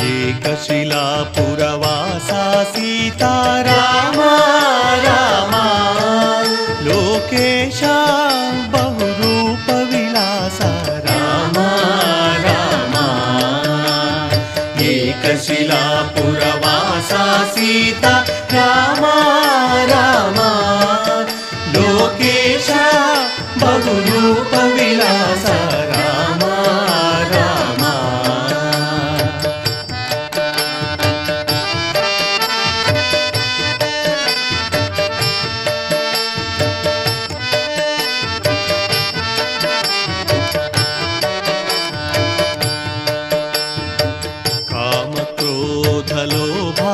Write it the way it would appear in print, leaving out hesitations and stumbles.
ఏకశిలాపురవాసా Sitarama Rama లోకేశ Bahurupa Vilasa Rama Rama ఏకశిలాపురవాసా Sita Rama Rama లోకేశ Bahurupa Vilasa Rama Rama కామక్రోధలోభా